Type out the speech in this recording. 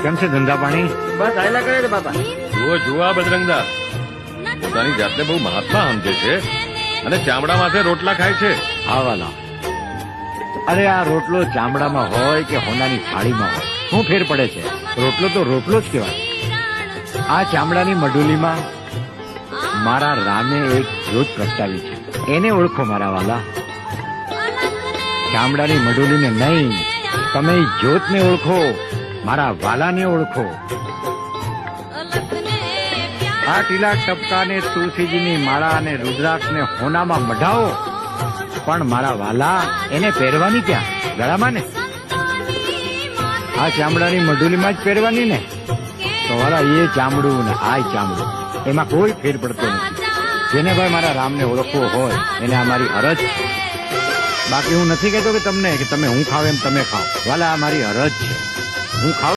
કેમ છે ધંધા પાણી? બસ આયલા કરે છે બાપા. જુઓ આ બજરંગદા પોતાની જાતને બહુ મહાત્મા સમજે છે અને ચામડા માથે રોટલા ખાય છે. હા વાલા, અરે આ રોટલો ચામડામાં હોય કે હોનાની થાળીમાં હોય, શું ફેર પડે છે? રોટલો તો રોટલો જ કહેવાય. આ ચામડાની મઢુલીમાં મારા રામે એક જ્યોત પ્રગટાવી છે, એને ઓળખો મારા વાલા. ચામડાની મઢુલીને નહીં, તમે જ્યોતને ઓળખો, મારા વાલાને ઓળખો. આ ટીલા ટપકાને તુલસીજીની માળા અને રુદ્રાક્ષને હોનામાં મઢાવો, પણ મારા વાલા એને પહેરવાની ક્યાં? ગળામાં ને. આ ચામડાની મઢુલીમાં જ પહેરવાની ને. તો વાલા એ ચામડું ને આ ચામડું એમાં કોઈ ફેર પડતો નથી. જેને ભાઈ મારા રામને ઓળખવો હોય એને આ મારી અરજ છે. બાકી હું નથી કહેતો કે તમને કે તમે હું ખાવ એમ તમે ખાઓ. વાલા આ મારી અરજ છે. હું ખાવ